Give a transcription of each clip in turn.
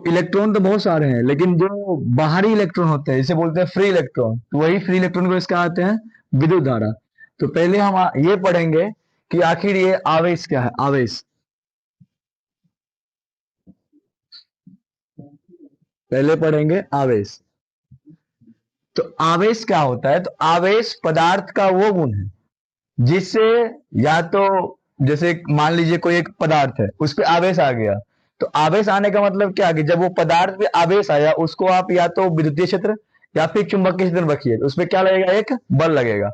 Electron तो बहुत सारे हैं, लेकिन जो बाहरी इलेक्ट्रॉन होते हैं इसे बोलते हैं फ्री इलेक्ट्रॉन, तो वही फ्री इलेक्ट्रॉन को इसके आते हैं विद्युत धारा। तो पहले हम ये पढ़ेंगे कि आखिर ये आवेश क्या है। आवेश, पहले पढ़ेंगे आवेश। तो आवेश क्या होता है? तो आवेश पदार्थ का वो गुण है जिससे, या तो जैसे मान लीजिए कोई एक पदार्थ है उस पे आवेश आ गया, तो आवेश आने का मतलब क्या कि जब वो पदार्थ पे आवेश आया उसको आप या तो विद्युतीय क्षेत्र या फिर चुंबकीय क्षेत्र रखिए, तो उसपे क्या लगेगा? एक बल लगेगा।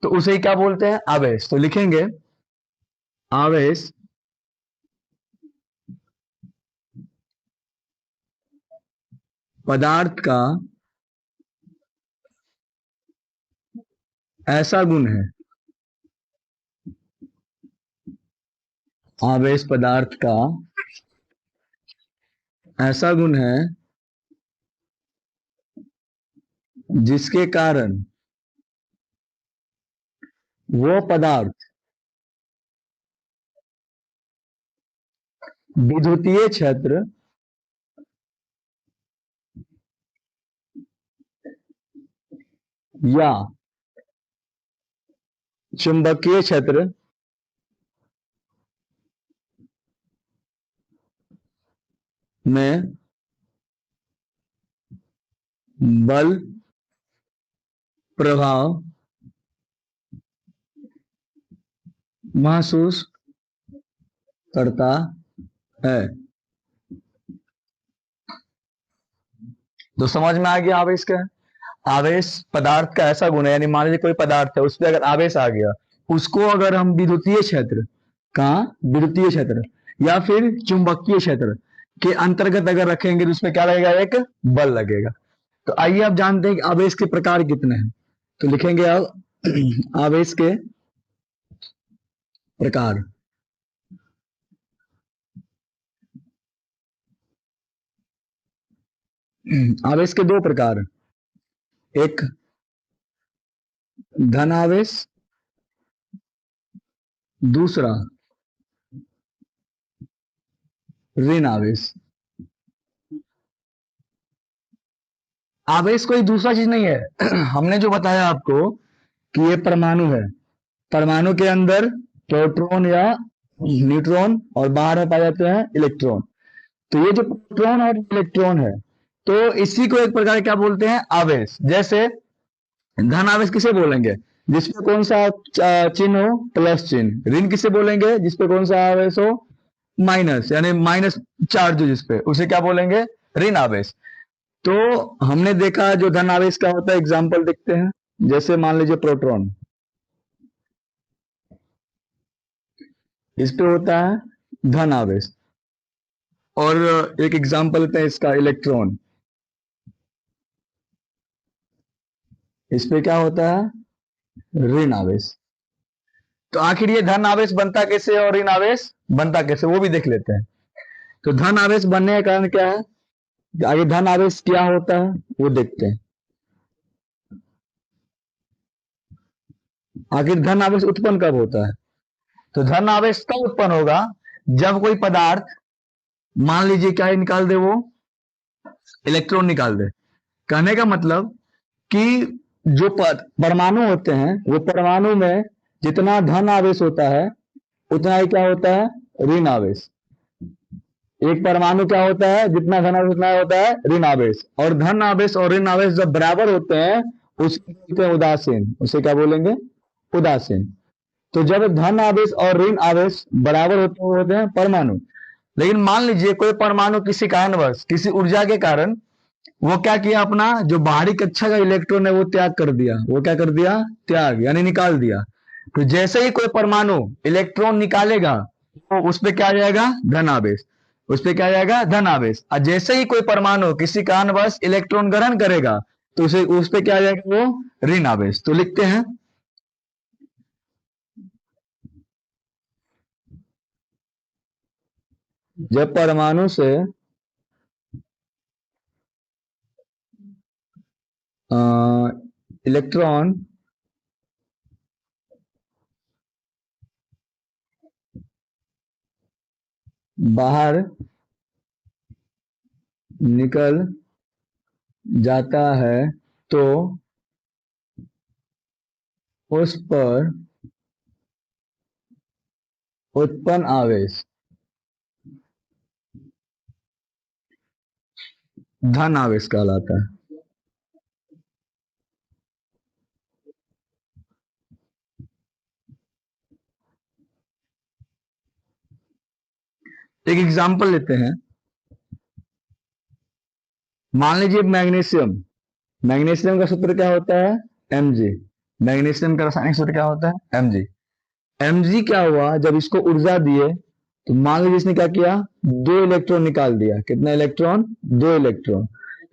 तो उसे ही क्या बोलते हैं? आवेश। तो लिखेंगे आवेश पदार्थ का ऐसा गुण है, आवेश पदार्थ का ऐसा गुण है जिसके कारण वो पदार्थ विद्युतीय क्षेत्र या चुंबकीय क्षेत्र में बल प्रभाव महसूस करता है। तो समझ में आ गया आवेश क्या है? आवेश पदार्थ का ऐसा गुण है, यानी मान लीजिए कोई पदार्थ है उस पर अगर आवेश आ गया, उसको अगर हम विद्युतीय क्षेत्र, कहाँ, विद्युतीय क्षेत्र या फिर चुंबकीय क्षेत्र के अंतर्गत अगर रखेंगे तो उसमें क्या लगेगा? एक बल लगेगा। तो आइए आप जानते हैं कि आवेश के प्रकार कितने हैं। तो लिखेंगे आप आवेश के प्रकार। आवेश के दो प्रकार, एक धन आवेश, दूसरा ऋण आवेश। आवेश कोई दूसरा चीज नहीं है हमने जो बताया आपको कि ये परमाणु है, परमाणु के अंदर प्रोटॉन या न्यूट्रॉन और बाहर में पाए जाते हैं इलेक्ट्रॉन। तो ये जो प्रोटॉन और इलेक्ट्रॉन है, तो इसी को एक प्रकार क्या बोलते हैं? आवेश। जैसे धन आवेश किसे बोलेंगे? जिसपे कौन सा चिन्ह हो? प्लस चिन्ह। ऋण किसे बोलेंगे? जिसपे कौन सा आवेश हो? माइनस, यानी माइनस चार्ज हो जिसपे, उसे क्या बोलेंगे? ऋण आवेश। तो हमने देखा जो धन आवेश क्या होता है, एग्जाम्पल देखते हैं। जैसे मान लीजिए प्रोटॉन, इस पे होता है धन आवेश। और एक एग्जाम्पल लेते हैं इसका, इलेक्ट्रॉन, इस पे क्या होता है? ऋण आवेश। तो आखिर ये धन आवेश बनता कैसे और ऋण आवेश बनता कैसे, वो भी देख लेते हैं। तो धन आवेश बनने का कारण क्या है, आगे धन आवेश क्या होता है वो देखते हैं। आखिर धन आवेश उत्पन्न कब होता है? तो धन आवेश कब उत्पन्न होगा? जब कोई पदार्थ, मान लीजिए क्या निकाल दे, वो इलेक्ट्रॉन निकाल दे। कहने का मतलब कि जो परमाणु होते हैं, वो परमाणु में जितना धन आवेश होता है उतना ही क्या होता है? ऋण आवेश। एक परमाणु क्या होता है? जितना धन आवेश उतना होता है ऋण आवेश। और धन आवेश और ऋण आवेश जब बराबर होते हैं उसे बोलते हैं उदासीन। उसे क्या बोलेंगे? उदासीन। तो जब धन आवेश और ऋण आवेश बराबर होते हैं परमाणु। लेकिन मान लीजिए कोई परमाणु किसी कारणवश, किसी ऊर्जा के कारण, वो क्या किया, अपना जो बाहरी कक्षा का इलेक्ट्रॉन है वो त्याग कर दिया। वो क्या कर दिया? त्याग, यानी निकाल दिया। तो जैसे ही कोई परमाणु इलेक्ट्रॉन निकालेगा तो उस पे क्या आ जाएगा? धन आवेश। उस पे क्या आ जाएगा? धन आवेश। और जैसे ही कोई परमाणु किसी कारणवश इलेक्ट्रॉन ग्रहण करेगा तो उसे उस पे क्या आ जाएगा? वो ऋण आवेश। तो लिखते हैं जब परमाणु से इलेक्ट्रॉन बाहर निकल जाता है तो उस पर उत्पन्न आवेश धन आवेश कहलाता है। एक एग्जांपल लेते हैं। मान लीजिए मैग्नीशियम, मैग्नीशियम का सूत्र क्या होता है? Mg। मैग्नीशियम का रासायनिक सूत्र क्या होता है? Mg। Mg क्या हुआ, जब इसको ऊर्जा दिए तो मान लीजिए इसने क्या किया, 2 इलेक्ट्रॉन निकाल दिया। कितना इलेक्ट्रॉन? 2 इलेक्ट्रॉन।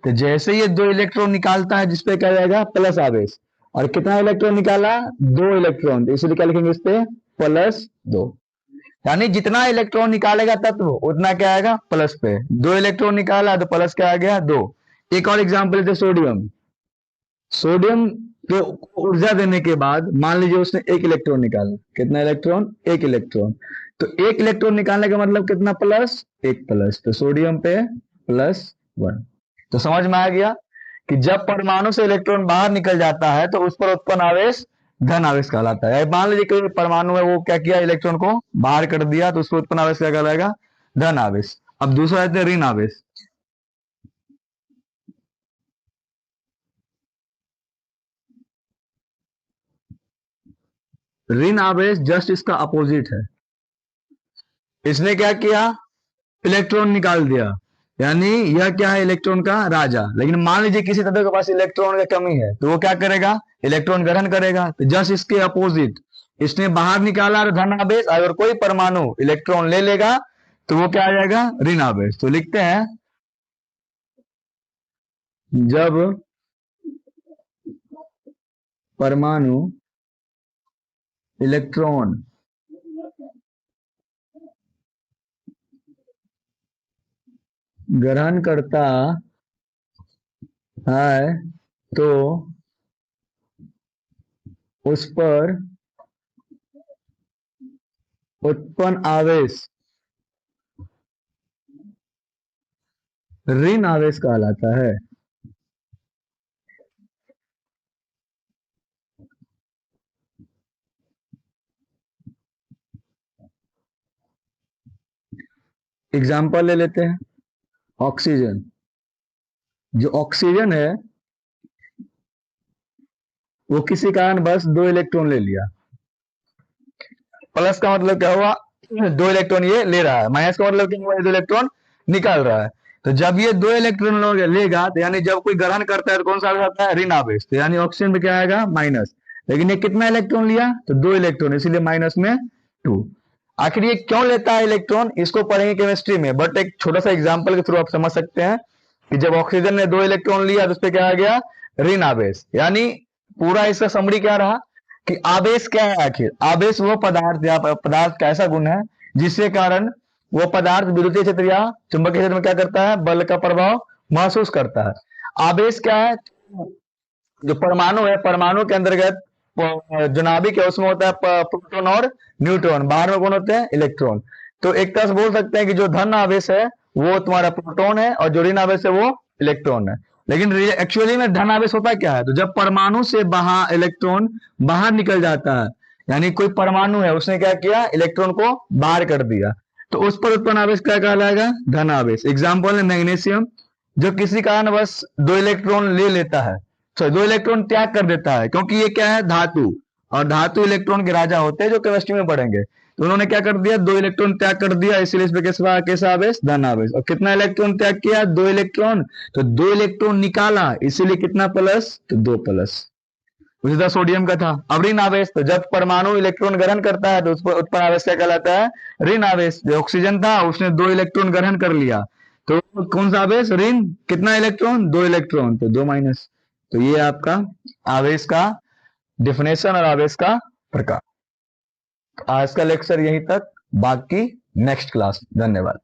तो जैसे ये 2 इलेक्ट्रॉन निकालता है जिसपे क्या जाएगा? प्लस आवेश। और कितना इलेक्ट्रॉन निकाला? 2 इलेक्ट्रॉन। तो इसलिए क्या लिखेंगे इस पे? +2। यानी जितना इलेक्ट्रॉन निकालेगा तत्व उतना क्या आएगा? प्लस पे। 2 इलेक्ट्रॉन निकाला तो प्लस क्या आ गया? 2। एक और एग्जांपल लेते सोडियम। सोडियम को ऊर्जा देने के बाद मान लीजिए उसने 1 इलेक्ट्रॉन निकाला। कितना इलेक्ट्रॉन? 1 इलेक्ट्रॉन। तो 1 इलेक्ट्रॉन निकालने का मतलब कितना? Plus 1 plus. तो सोडियम पे +1। तो समझ में आ गया कि जब परमाणु से इलेक्ट्रॉन बाहर निकल जाता है तो उस पर उत्पन्न आवेश धन आवेश कहलाता है। मान लीजिए कोई परमाणु है, वो क्या किया, इलेक्ट्रॉन को बाहर कर दिया, तो उसको उत्पन्न आवेश क्या कहलाएगा? धन आवेश। अब दूसरा रहता है ऋण आवेश। ऋण आवेश जस्ट इसका अपोजिट है। इसने क्या किया? इलेक्ट्रॉन निकाल दिया। यानी यह क्या है? इलेक्ट्रॉन का राजा। लेकिन मान लीजिए किसी तत्व के पास इलेक्ट्रॉन की कमी है तो वो क्या करेगा? इलेक्ट्रॉन ग्रहण करेगा। तो जस्ट इसके अपोजिट, इसने बाहर निकाला धन आवेश, अगर कोई परमाणु इलेक्ट्रॉन ले लेगा तो वो क्या आ जाएगा? ऋण आवेश। तो लिखते हैं, जब परमाणु इलेक्ट्रॉन ग्रहण करता है तो उस पर उत्पन्न आवेश ऋण आवेश कहलाता है। एग्जाम्पल ले लेते हैं। ऑक्सीजन, जो ऑक्सीजन है वो किसी कारण बस 2 इलेक्ट्रॉन ले लिया। प्लस का मतलब क्या हुआ? 2 इलेक्ट्रॉन ये ले रहा है। माइनस का मतलब क्या हुआ? 2 इलेक्ट्रॉन निकाल रहा है। तो जब ये 2 इलेक्ट्रॉन लेगा तो यानी जब कोई ग्रहण करता है तो कौन सा आवेश आता है? ऋण आवेश। तो यानी ऑक्सीजन में क्या आएगा? माइनस। लेकिन ये कितना इलेक्ट्रॉन लिया? तो 2 इलेक्ट्रॉन, इसीलिए -2। आखिर ये क्यों लेता है इलेक्ट्रॉन, इसको पढ़ेंगे केमिस्ट्री में। बट एक छोटा सा एग्जाम्पल के थ्रू आप समझ सकते हैं कि जब ऑक्सीजन ने 2 इलेक्ट्रॉन लिया तो उस पर क्या आ गया? ऋण आवेश। यानी पूरा इसका समरी क्या रहा कि आवेश क्या है? आखिर आवेश वो पदार्थ या पदार्थ का ऐसा गुण है जिसके कारण वो पदार्थ विद्युतीय क्षेत्र या चुंबकीय क्षेत्र में क्या करता है? बल का प्रभाव महसूस करता है। आवेश क्या है? जो परमाणु है, परमाणु के अंतर्गत जो नाभिक है उसमें होता है प्रोटॉन और न्यूट्रॉन। बाहर में कौन होते हैं? इलेक्ट्रॉन। तो एक तरह से बोल सकते हैं कि जो धन आवेश है वो तुम्हारा प्रोटॉन है और जो ऋण आवेश है वो इलेक्ट्रॉन है। लेकिन एक्चुअली में धन आवेश होता क्या है? तो जब परमाणु से बाहर इलेक्ट्रॉन बाहर निकल जाता है, यानी कोई परमाणु है उसने क्या किया? इलेक्ट्रॉन को बाहर कर दिया, तो उस पर उत्पन्न आवेश क्या कहलाएगा? धन आवेश। एग्जाम्पल है मैग्नीशियम, जो किसी कारण बस 2 इलेक्ट्रॉन ले लेता है, सॉरी 2 इलेक्ट्रॉन त्याग कर देता है, क्योंकि ये क्या है? धातु, और धातु इलेक्ट्रॉन के राजा होते हैं जो केमिस्ट्री में पढ़ेंगे। तो उन्होंने क्या कर दिया? 2 इलेक्ट्रॉन त्याग कर दिया, इसीलिए इस पे कैसा आवेश? धन आवेश। और कितना इलेक्ट्रॉन त्याग किया? 2 इलेक्ट्रॉन। तो 2 इलेक्ट्रॉन निकाला, इसीलिए कितना प्लस? तो 2 प्लस। उसी तरह सोडियम का था। अब ऋण आवेश, तो जब परमाणु इलेक्ट्रॉन ग्रहण करता है तो उस पर उत्पन्न आवेश क्या कहलाता है? ऋण आवेश। जो ऑक्सीजन था उसने 2 इलेक्ट्रॉन ग्रहण कर लिया, तो कौन सा आवेश? ऋण। कितना इलेक्ट्रॉन? 2 इलेक्ट्रॉन, तो 2 माइनस। तो ये आपका आवेश का डिफिनेशन और आवेश का प्रकार। आज का लेक्चर यहीं तक, बाकी नेक्स्ट क्लास। धन्यवाद।